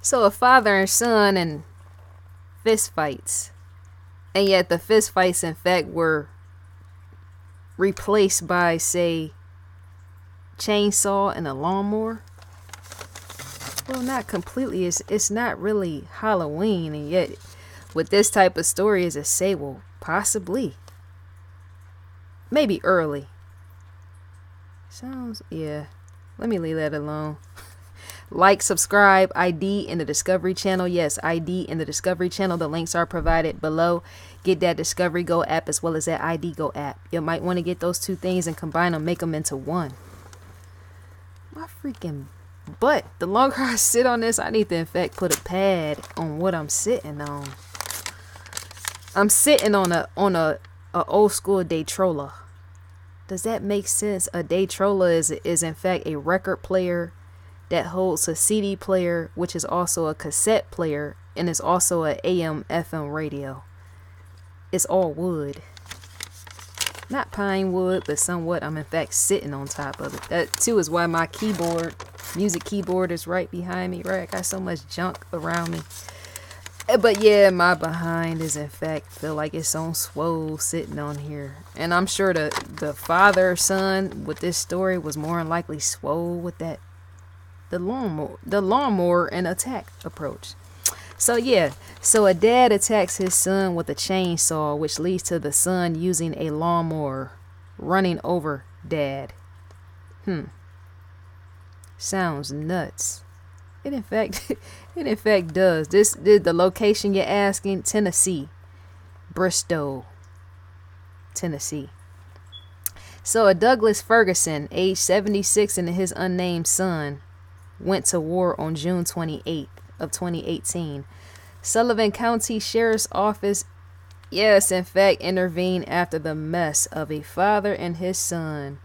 So a father and son and fist fights. And yet the fist fights in fact were replaced by, say, chainsaw and a lawnmower. Well, not completely. It's not really Halloween, and yet with this type of story, as I say, well, possibly, maybe early. Sounds, yeah. Let me leave that alone. Like, subscribe, ID in the Discovery Channel. Yes, ID in the Discovery Channel. The links are provided below. Get that Discovery Go app as well as that ID Go app. You might want to get those two things and combine them, make them into one. My freaking butt. The longer I sit on this, I need to in fact put a pad on what I'm sitting on. I'm sitting on a old school Daytroller. Does that make sense? A Daytroller is in fact a record player that holds a CD player, which is also a cassette player, and is also a AM FM radio. It's all wood. Not pine wood, but somewhat. I'm in fact sitting on top of it. That too is why my music keyboard is right behind me, right? I got so much junk around me. But yeah, my behind is in fact feel like it's on swole sitting on here. And I'm sure the father son with this story was more than likely swole with that the lawnmower and attack approach. So yeah, so a dad attacks his son with a chainsaw, which leads to the son using a lawnmower running over dad. Sounds nuts. It in fact does. The location you're asking, Tennessee, Bristow, Tennessee. So a Douglas Ferguson, age 76, and his unnamed son went to war on June 28th of 2018. Sullivan County Sheriff's Office, yes, in fact, intervened after the mess of a father and his son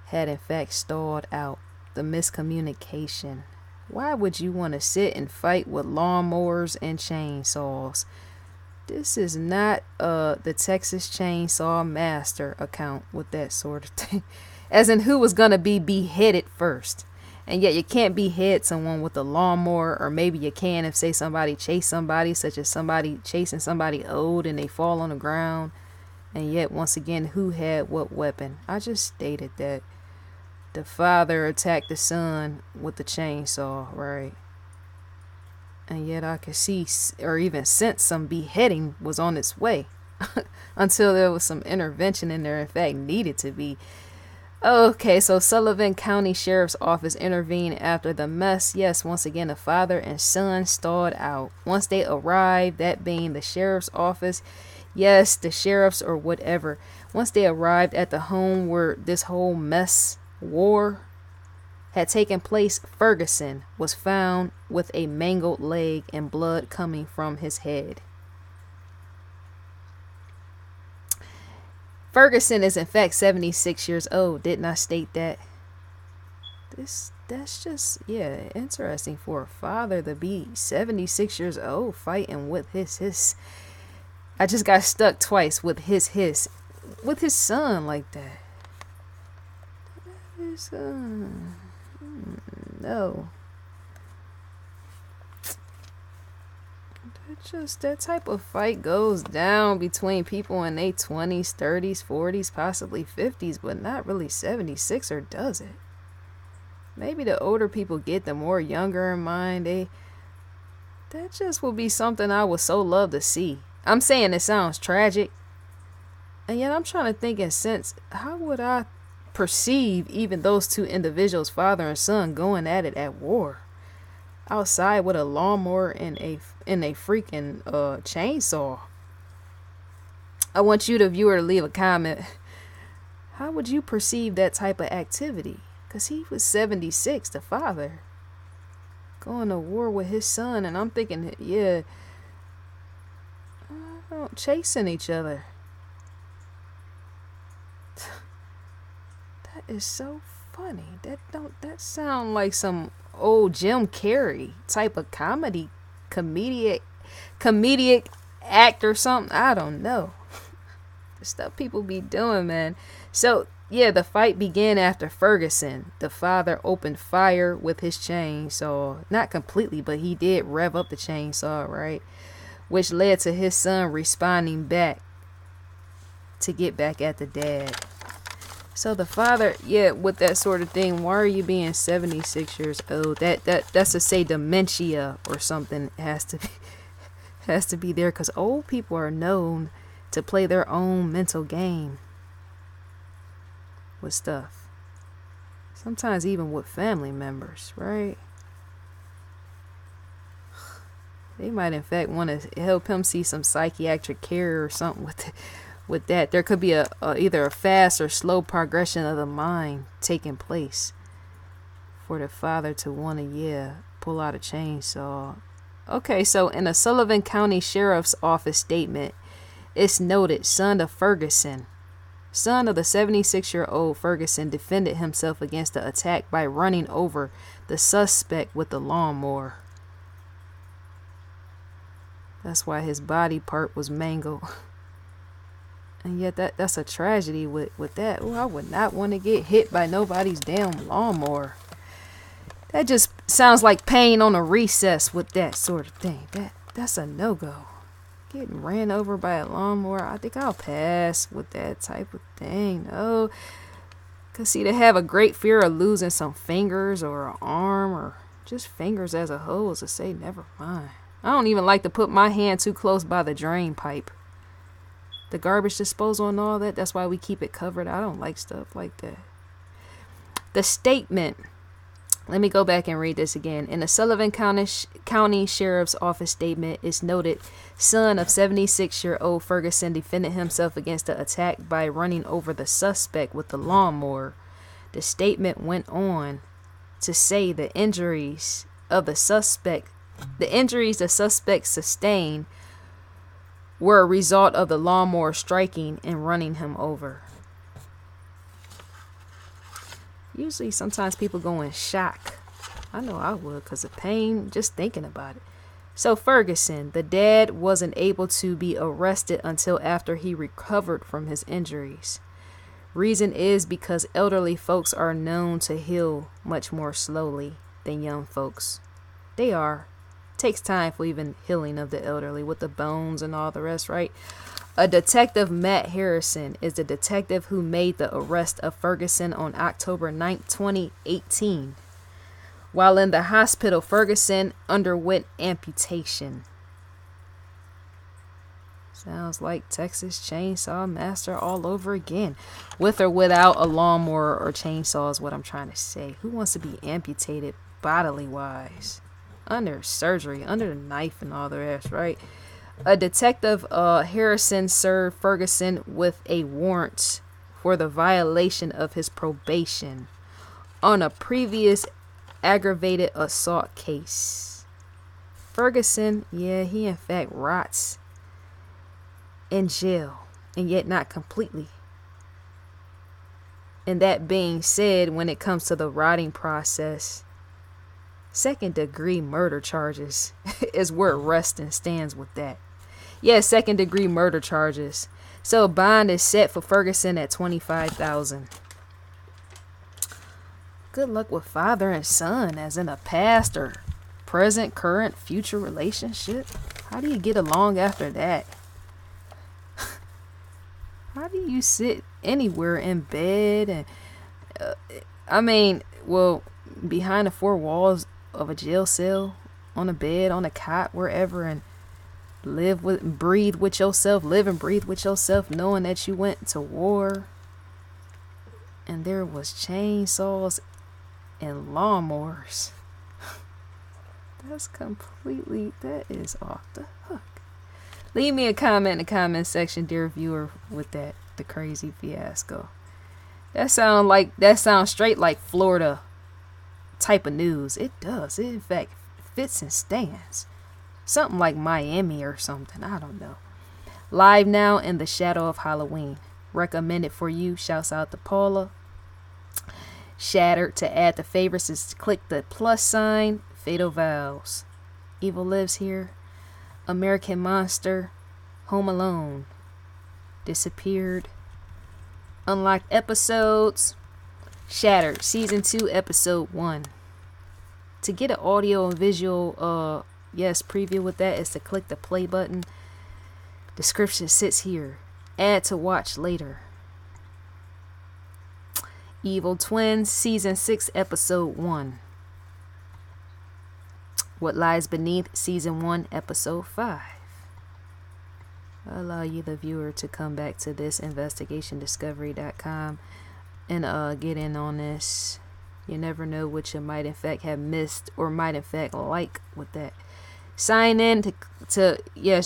had in fact stalled out. The miscommunication. Why would you want to sit and fight with lawnmowers and chainsaws? This is not the Texas Chainsaw Master account with that sort of thing. As in who was going to be beheaded first. And yet you can't behead someone with a lawnmower, or maybe you can if, say, somebody chased somebody, such as somebody chasing somebody old and they fall on the ground. And yet, once again, who had what weapon? I just stated that the father attacked the son with the chainsaw, right? And yet I could see, or even sense, some beheading was on its way. Until there was some intervention in there, in fact, needed to be. Okay, so Sullivan County Sheriff's Office intervened after the mess. Yes, once again, the father and son stalled out. Once they arrived, that being the sheriff's office, yes, the sheriffs or whatever, once they arrived at the home where this whole mess war had taken place, Ferguson was found with a mangled leg and blood coming from his head. Ferguson is in fact 76 years old. Didn't I state that? That's just, yeah, interesting for a father to be 76 years old fighting with his I just got stuck twice with his son like that. His son. No. That type of fight goes down between people in their 20s, 30s, 40s, possibly 50s, but not really 76, or does it? Maybe the older people get, the more younger in mind, that just would be something I would so love to see. I'm saying it sounds tragic, and yet I'm trying to think in sense, how would I perceive even those two individuals, father and son, going at it at war? Outside with a lawnmower and a freaking chainsaw. I want you, the viewer, to leave a comment. How would you perceive that type of activity? Because he was 76, the father, going to war with his son, and I'm thinking, yeah, chasing each other. That is so funny. That sound like some old Jim Carrey type of comedic act or something. I don't know. The stuff people be doing, man. So Yeah, the fight began after Ferguson. The father opened fire with his chainsaw. Not completely, but he did rev up the chainsaw, right? Which led to his son responding back to get back at the dad. So the father, yeah, with that sort of thing, why are you being 76 years old? That's to say dementia or something has to be there, because old people are known to play their own mental game with stuff. Sometimes even with family members, right? They might in fact want to help him see some psychiatric care or something with that. There could be a either a fast or slow progression of the mind taking place for the father to want to pull out a chainsaw. Okay, so in a Sullivan County Sheriff's Office statement, it's noted, son of Ferguson. Son of the 76-year-old Ferguson defended himself against the attack by running over the suspect with the lawnmower. That's why his body part was mangled. And yet that's a tragedy with that. Oh, I would not want to get hit by nobody's damn lawnmower. That just sounds like pain on a recess with that sort of thing. That's a no-go. Getting ran over by a lawnmower, I think I'll pass with that type of thing. No. Cause see, to have a great fear of losing some fingers or an arm or just fingers as a whole is to say never mind. I don't even like to put my hand too close by the drain pipe. The garbage disposal and all that, that's why we keep it covered. I don't like stuff like that. The statement. Let me go back and read this again. In the Sullivan County Sheriff's Office statement, it's noted, son of 76-year-old Ferguson defended himself against the attack by running over the suspect with the lawnmower. The statement went on to say the injuries the suspect sustained were a result of the lawnmower striking and running him over. Usually, sometimes people go in shock. I know I would because of pain just thinking about it. So Ferguson, the dad, wasn't able to be arrested until after he recovered from his injuries. Reason is because elderly folks are known to heal much more slowly than young folks. They are. Takes time for even healing of the elderly with the bones and all the rest, right? A detective, Matt Harrison, is the detective who made the arrest of Ferguson on October 9, 2018. While in the hospital, Ferguson underwent amputation. Sounds like Texas Chainsaw Massacre all over again. With or without a lawnmower or chainsaw is what I'm trying to say. Who wants to be amputated bodily wise? Under surgery, under the knife and all the rest, right? A detective, Harrison, served Ferguson with a warrant for the violation of his probation on a previous aggravated assault case. Ferguson, he in fact rots in jail, and yet not completely. And that being said, when it comes to the rotting process, second-degree murder charges is where it rests and stands with that. Second-degree murder charges. So bond is set for Ferguson at $25,000. Good luck with father and son, as in a past or present, current, future relationship. How do you get along after that? How do you sit anywhere in bed and behind the four walls of a jail cell, on a bed, on a cot, wherever, and live and breathe with yourself, knowing that you went to war and there was chainsaws and lawnmowers. That is off the hook. Leave me a comment in the comment section, dear viewer, with the crazy fiasco. That sounds straight like Florida type of news. It does. It in fact fits and stands. Something like Miami or something. I don't know. Live now in the shadow of Halloween. Recommended for you. Shouts out to Paula. Shattered. To add the favorites is to click the plus sign. Fatal Vows. Evil Lives Here. American Monster. Home Alone. Disappeared. Unlocked episodes. Shattered, Season 2, Episode 1. To get an audio and visual preview with that is to click the play button. Description sits here. Add to watch later. Evil Twins, Season 6, Episode 1. What Lies Beneath, Season 1, Episode 5. Allow you, the viewer, to come back to this investigationdiscovery.com and get in on this. You never know what you might in fact have missed or might in fact like with that. Sign in to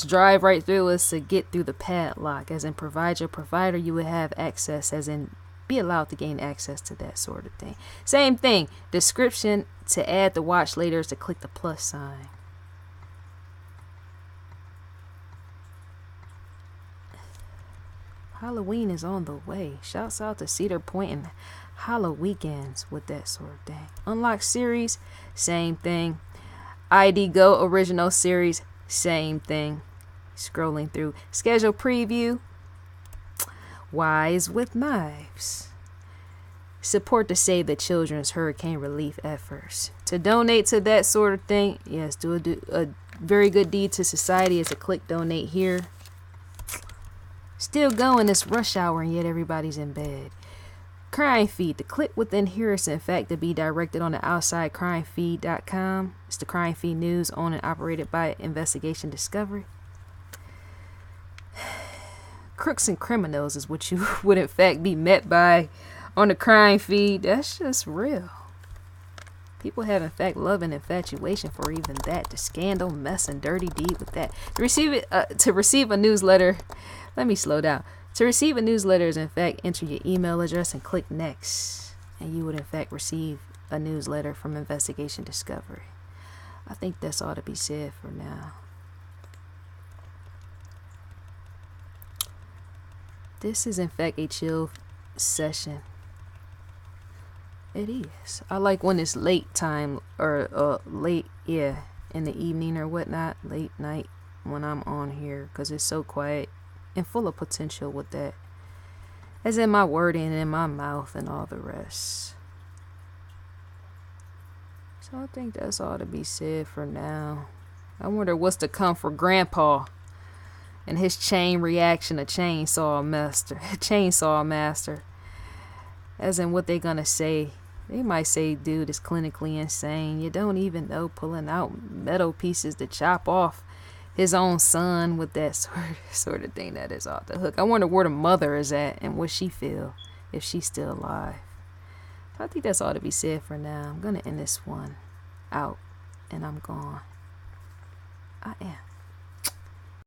drive right through us to get through the padlock, as in provide your provider, you would have access, as in be allowed to gain access to that sort of thing. Same thing. Description to add the watch later is to click the plus sign. Halloween is on the way. Shouts out to Cedar Point and Halloweenends with that sort of thing. Unlock series, same thing. ID Go original series, same thing. Scrolling through. Schedule preview. Wise with Knives. Support to Save the Children's hurricane relief efforts. To donate to that sort of thing, yes, do a very good deed to society is to click donate here. Still going, it's rush hour and yet everybody's in bed. Crime feed. The clip within here is in fact to be directed on the outside crimefeed.com. It's the crime feed news owned and operated by Investigation Discovery. Crooks and criminals is what you would in fact be met by on the crime feed. That's just real. People have in fact love and infatuation for even that. The scandal, mess, and dirty deed with that. To receive a newsletter, let me slow down. To receive a newsletter is in fact enter your email address and click next, and you would in fact receive a newsletter from Investigation Discovery. I think that's all to be said for now. This is in fact a chill session. It is. I like when it's late time or late, in the evening or whatnot, late night when I'm on here, because it's so quiet and full of potential with that, as in my wording and in my mouth and all the rest. So I think that's all to be said for now. I wonder what's to come for Grandpa and his chain reaction to Chainsaw Master. As in what they gonna say. They might say dude is clinically insane. You don't even know, pulling out metal pieces to chop off his own son with that sort of thing. That is off the hook. I wonder where the mother is at and what she feel if she's still alive. I think that's all to be said for now. I'm gonna end this one out and I'm gone.